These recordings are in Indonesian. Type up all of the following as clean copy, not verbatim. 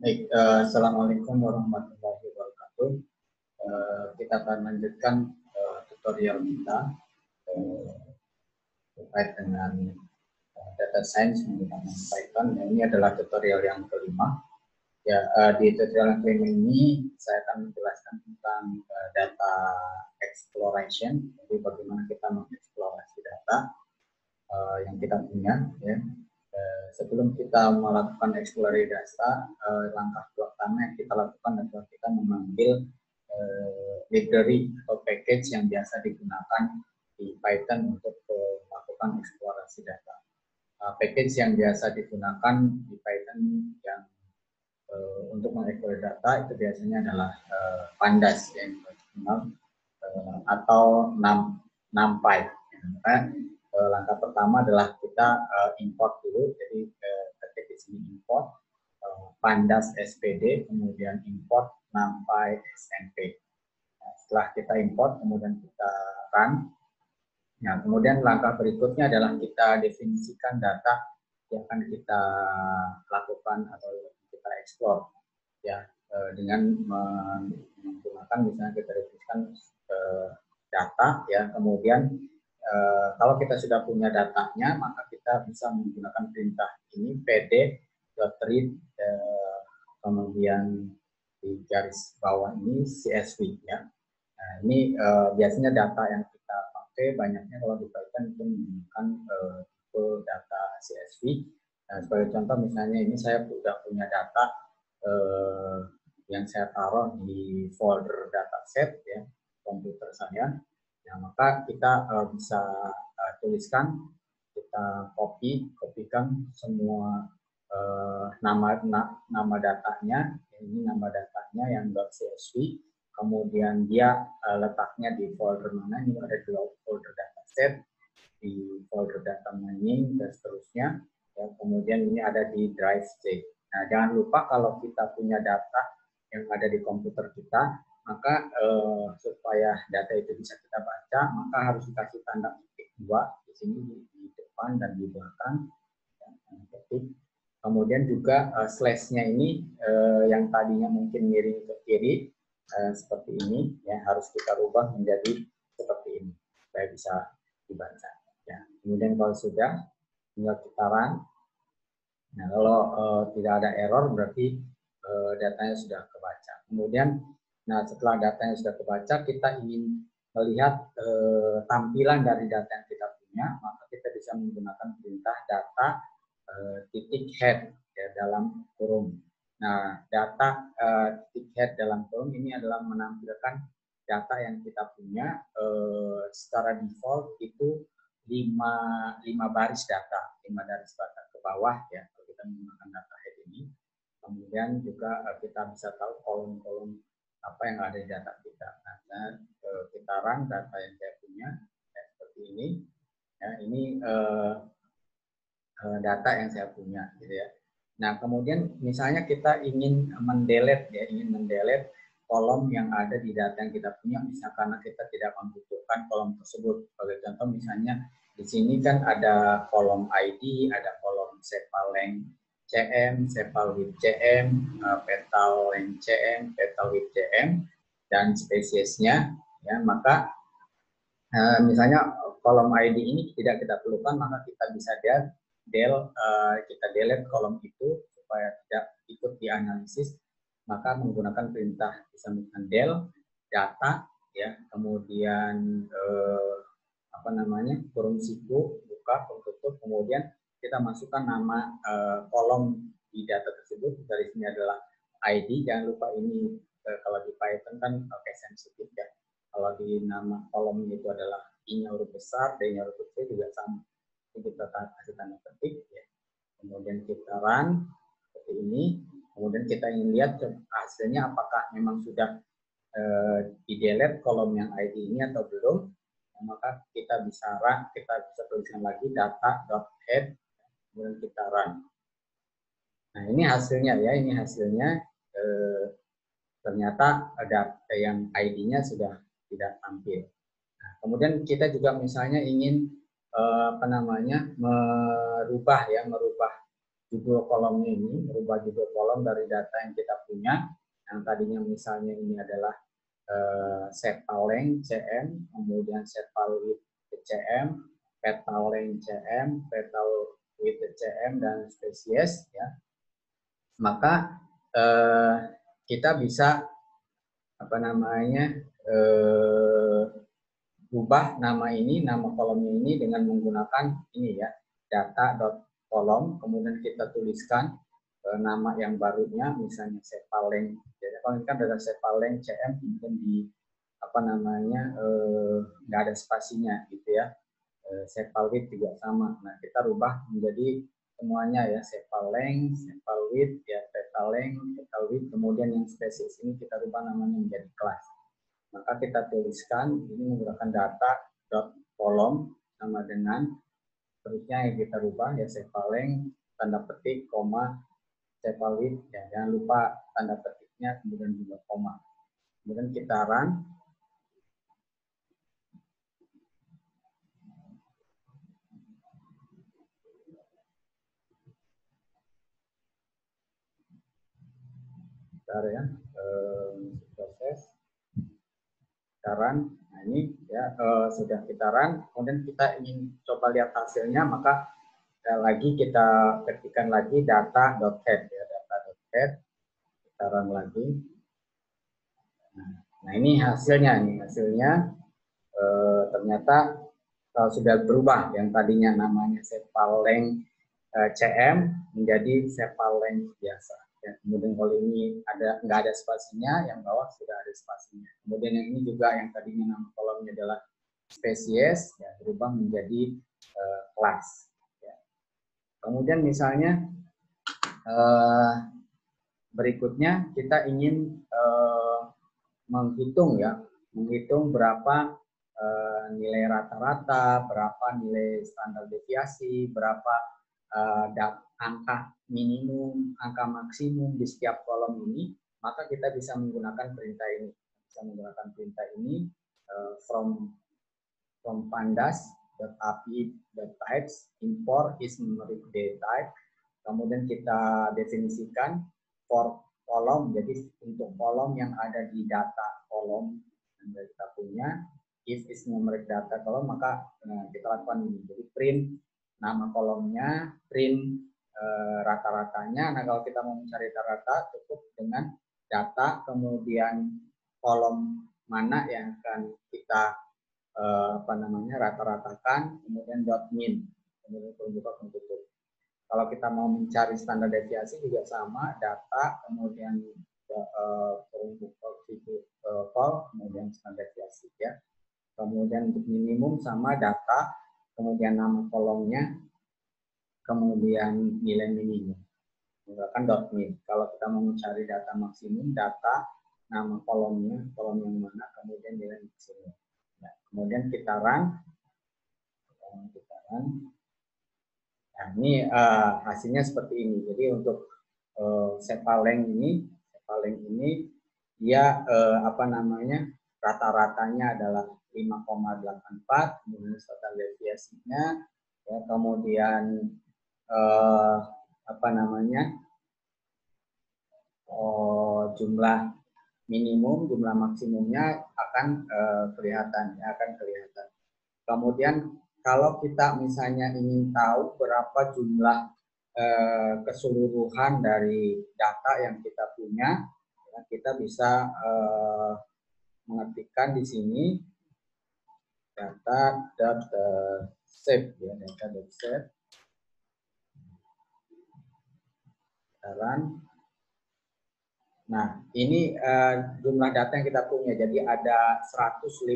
Baik, Assalamualaikum warahmatullahi wabarakatuh. Kita akan lanjutkan tutorial kita terkait dengan data science menggunakan Python. Dan ini adalah tutorial yang kelima. Ya, di tutorial yang kelima ini saya akan menjelaskan tentang data exploration, jadi bagaimana kita mengeksplorasi data yang kita punya. Ya. Sebelum kita melakukan eksplorasi data, langkah pertama yang kita lakukan adalah kita mengambil library atau package yang biasa digunakan di Python untuk melakukan eksplorasi data. Package yang biasa digunakan di Python yang untuk mengeksplorasi data itu biasanya adalah Pandas yang dikenal atau NumPy. Langkah pertama adalah kita import dulu, jadi ketik di sini import Pandas SPD, kemudian import NumPy SNP. Nah, setelah kita import, kemudian kita run. Nah, kemudian langkah berikutnya adalah kita definisikan data yang akan kita lakukan atau kita explore, ya, dengan menggunakan misalnya kita definisikan data, ya, kemudian kalau kita sudah punya datanya, maka kita bisa menggunakan perintah ini pd.read, kemudian di garis bawah ini CSV, ya. Nah, ini biasanya data yang kita pakai banyaknya kalau di Python itu menggunakan tipe data CSV. Nah, sebagai contoh misalnya ini saya sudah punya data yang saya taruh di folder dataset, ya, komputer saya. Nah, maka kita bisa tuliskan, kita kopikan semua nama datanya. Ini nama datanya yang .csv, kemudian dia letaknya di folder mana. Ini ada di folder dataset, di folder data mining, dan seterusnya. Ya, kemudian ini ada di drive C. Nah, jangan lupa kalau kita punya data yang ada di komputer kita, maka supaya data itu bisa kita baca, maka harus dikasih tanda titik 2 di sini di depan dan di belakang. Ketik. Kemudian juga slash-nya ini yang tadinya mungkin miring ke kiri seperti ini, ya, harus kita rubah menjadi seperti ini supaya bisa dibaca. Ya. Kemudian kalau sudah, tinggal kita run. Nah, kalau tidak ada error berarti datanya sudah kebaca. Kemudian, nah, setelah datanya sudah kebaca, kita ingin melihat tampilan dari data yang kita punya, maka kita bisa menggunakan perintah data titik head, ya, dalam kurung. Nah, data titik head dalam kurung ini adalah menampilkan data yang kita punya secara default itu 5 baris data, 5 baris data ke bawah, ya, kalau kita menggunakan data head ini. Kemudian juga kita bisa tahu kolom-kolom apa yang ada di data kita. Nah, kita run data yang saya punya, ya, seperti ini. Ya, ini data yang saya punya, gitu ya. Nah, kemudian misalnya kita ingin mendelete, ya, ingin mendelete kolom yang ada di data yang kita punya, misalnya karena kita tidak membutuhkan kolom tersebut. Sebagai contoh misalnya di sini kan ada kolom ID, ada kolom sepaleng CM, sepal with CM, petal length CM, petal with CM, dan spesiesnya, ya. Maka misalnya kolom ID ini tidak kita perlukan, maka kita bisa kita delete kolom itu supaya tidak ikut dianalisis, maka menggunakan perintah bisa menggunakan del data, ya, kemudian kurung siku, buka, tutup, kemudian kita masukkan nama kolom di data tersebut. Dari sini adalah ID. Jangan lupa ini kalau di Python kan pakai sensitif, ya. Kalau di nama kolom itu adalah I-nya huruf besar, D-nya huruf kecil juga sama. Jadi kita kasih tanda petik, ya. Kemudian kita run seperti ini. Kemudian kita ingin lihat hasilnya apakah memang sudah di-delete kolom yang ID ini atau belum. Nah, maka kita bisa tuliskan lagi data.head, kemudian kita run. Nah, ini hasilnya, ya, ini hasilnya. Ternyata ada yang ID-nya sudah tidak tampil. Nah, kemudian kita juga misalnya ingin merubah judul kolomnya ini, merubah judul kolom dari data yang kita punya, yang tadinya misalnya ini adalah Cetal length CM, kemudian Cetal width CM, petal length CM, petal width CM, dan spesies, ya. Maka kita bisa apa namanya ubah nama ini, nama kolomnya ini dengan menggunakan ini ya, data.column, kemudian kita tuliskan nama yang barunya, misalnya Cetal length. Jadi kalau ini kan ada Cetal length CM, kemudian di apa namanya nggak ada spasinya gitu ya. Cetal width juga sama. Nah, kita rubah menjadi semuanya ya, Cetal length, Cetal width, ya, petal length, petal width, kemudian yang spesies ini kita rubah namanya menjadi kelas. Maka kita tuliskan ini menggunakan data.column sama dengan terusnya yang kita rubah ya, Cetal length, tanda petik, koma, Cetal width, ya, jangan lupa tanda petiknya, kemudian juga koma. Kemudian kita run. Bentar ya, proses. Kita run. Nah ini ya sudah kita run. Kemudian kita ingin coba lihat hasilnya, maka lagi kita ketikkan lagi data.head ya, data.head. Kita run lagi. Nah ini hasilnya, ternyata sudah berubah, yang tadinya namanya Cetal length CM menjadi Cetal length biasa. Ya, kemudian kalau ini nggak ada spasinya, yang bawah sudah ada spasinya. Kemudian yang ini juga yang tadinya nama kolomnya adalah spesies, ya, berubah menjadi kelas. Ya. Kemudian misalnya berikutnya kita ingin menghitung berapa nilai rata-rata, berapa nilai standar deviasi, berapa angka minimum, angka maksimum di setiap kolom ini, maka kita bisa menggunakan perintah ini. From pandas.api.types import is numeric data type. Kemudian kita definisikan for kolom, jadi untuk kolom yang ada di data kolom yang kita punya, if is numeric data kolom, maka kita lakukan ini. Jadi print nama kolomnya, print rata-ratanya. Nah, kalau kita mau mencari rata-rata, cukup dengan data, kemudian kolom mana yang akan kita rata-ratakan, kemudian .min, kemudian pembuka penutup. Kalau kita mau mencari standar deviasi juga sama, data, kemudian kemudian standar deviasi ya. Kemudian untuk minimum sama data, kemudian nama kolomnya, kemudian nilai minimum. Menggunakan .min. Kalau kita mau mencari data maksimum, data, nama kolomnya, kolom yang mana, kemudian nilai maksimum. Nah, kemudian kita run. Nah, ini hasilnya seperti ini. Jadi untuk Cetal length ini dia rata-ratanya adalah 5,84, kemudian standar deviasinya ya, kemudian jumlah minimum, jumlah maksimumnya akan kelihatan. Kemudian kalau kita misalnya ingin tahu berapa jumlah keseluruhan dari data yang kita punya, ya, kita bisa mengetikkan di sini data.save ya, data.save. Nah, ini jumlah data yang kita punya. Jadi ada 150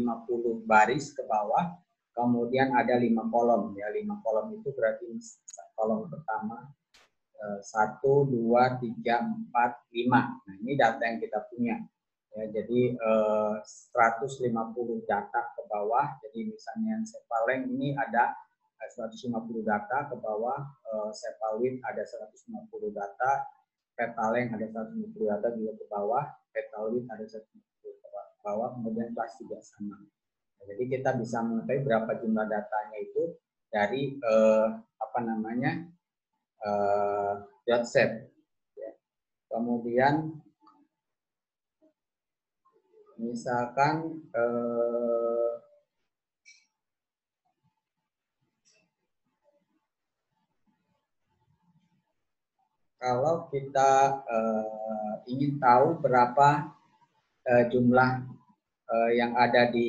baris ke bawah, kemudian ada 5 kolom ya. 5 kolom itu berarti kolom pertama 1, 2, 3, 4, 5. Nah, ini data yang kita punya. Ya, jadi 150 data ke bawah. Jadi misalnya Cetal length ini ada 150 data ke bawah, Cetal width ada 150 data, petal length ada 150 data juga ke bawah, petal width ada 150 ke bawah, kemudian kelas juga sama. Nah, jadi kita bisa mengetahui berapa jumlah datanya itu dari set. Ya. Kemudian misalkan kalau kita ingin tahu berapa jumlah yang ada di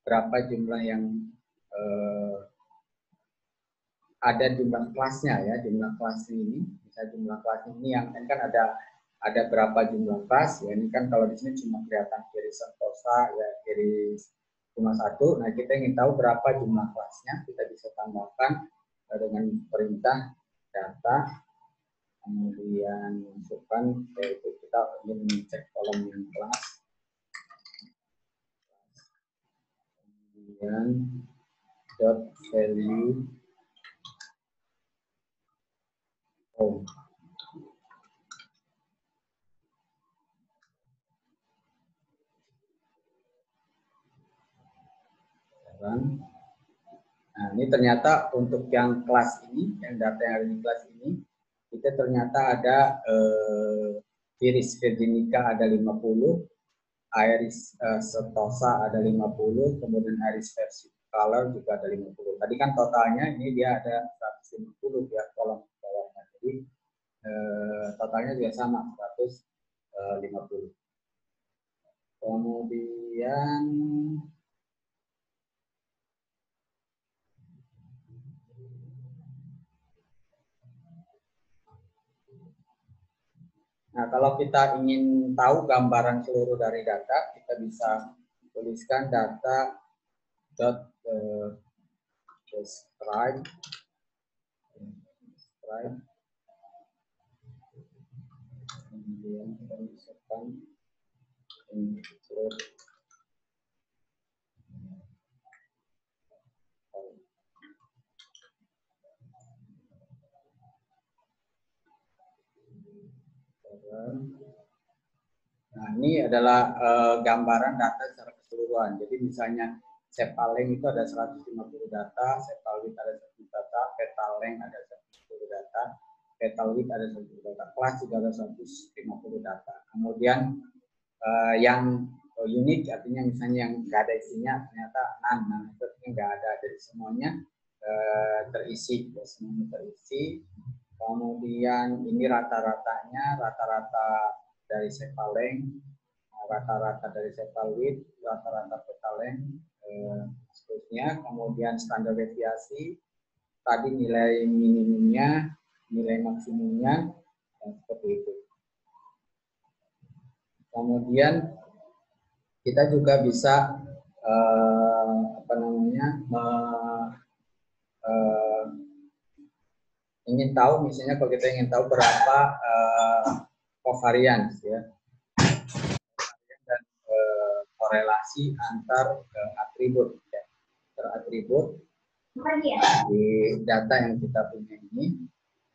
berapa jumlah yang ada jumlah kelasnya ya, jumlah kelas ini, bisa jumlah kelas ini yang kan ada berapa jumlah kelas ya, ini kan kalau di sini cuma kelihatan kiri sentosa ya, kiri cuma satu. Nah, kita ingin tahu berapa jumlah kelasnya, kita bisa tambahkan dengan perintah data, kemudian masukkan, yaitu kita ingin cek kolom yang kelas, kemudian dot value home. Nah, ini ternyata untuk yang kelas ini, yang data yang ada di kelas ini, itu ternyata ada Iris Virginica ada 50, Iris Setosa ada 50, kemudian Iris Versicolor juga ada 50. Tadi kan totalnya ini dia ada 150 ya kolom bawahnya. Jadi totalnya juga sama 150. Kemudian nah, kalau kita ingin tahu gambaran seluruh dari data, kita bisa tuliskan data describe kemudian kita masukkan include nah, ini adalah gambaran data secara keseluruhan. Jadi misalnya Sepaleng itu ada 150 data, Sepalwit ada 100 data, Petaleng ada 150 data, Petalwit ada 100 data, kelas juga ada 150 data. Kemudian yang unik artinya misalnya yang nggak ada isinya ternyata none, itu artinya nggak ada, jadi semuanya terisi, ya, semuanya terisi. Kemudian ini rata-ratanya, rata-rata dari Sepaleng, rata-rata dari Sepalwit, rata-rata Petaleng, seterusnya. Kemudian standar deviasi, tadi nilai minimumnya, nilai maksimumnya, seperti itu. Kemudian kita juga bisa ingin tahu, misalnya kalau kita ingin tahu berapa covariance ya, dan korelasi antar atribut ya, teratribut di data yang kita punya ini,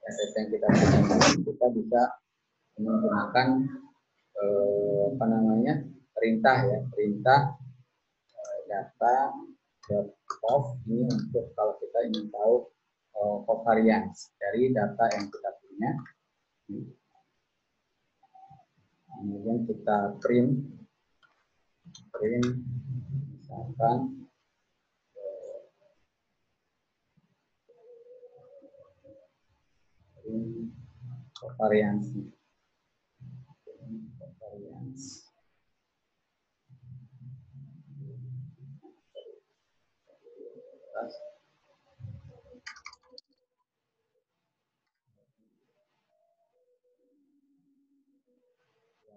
data yang kita punya ini, kita bisa menggunakan perintah ya, perintah data.of ini untuk kalau kita ingin tahu covariance dari data yang kita punya. Kemudian kita print misalkan covariance.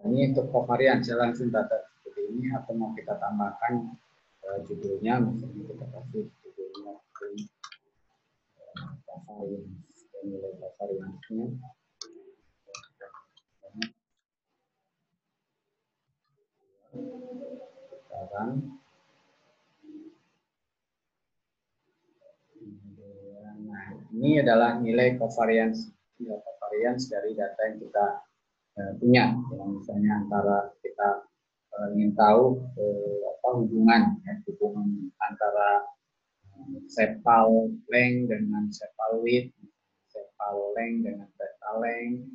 Ini untuk covariance, langsung data seperti ini, atau mau kita tambahkan judulnya, misalnya kita kasih judulnya covariance, nilai covariance-nya. Sekarang nah, ini adalah nilai covariance dari data yang kita punya. Misalnya antara kita ingin tahu hubungan antara sepaleng dengan sepaloid, sepaleng dengan tetaleng,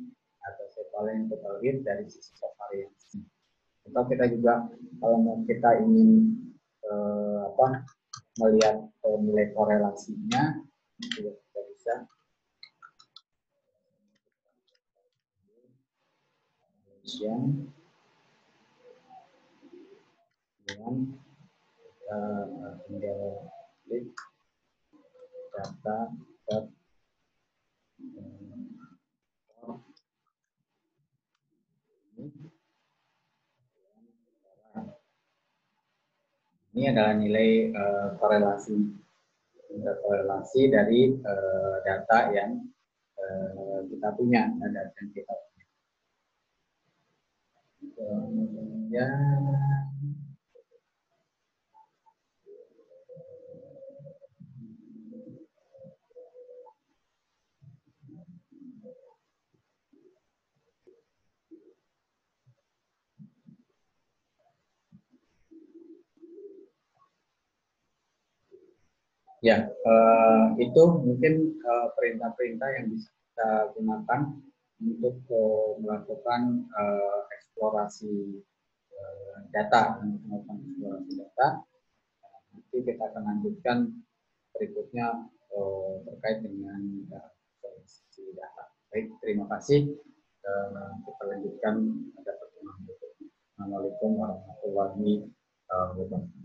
atau sepaleng tetalid dari sisi covariansi. Atau kita juga kalau mau kita ingin melihat nilai korelasinya, juga kita bisa dengan tinggal klik data dot ini adalah nilai korelasi dari data yang kita punya, data yang kita punya. Kemudian ya, itu mungkin perintah-perintah yang bisa kita gunakan untuk melakukan eksplorasi data, Nanti kita akan lanjutkan berikutnya terkait dengan eksplorasi data. Baik, terima kasih. Kita lanjutkan pada pertemuan berikutnya. Assalamualaikum warahmatullahi wabarakatuh.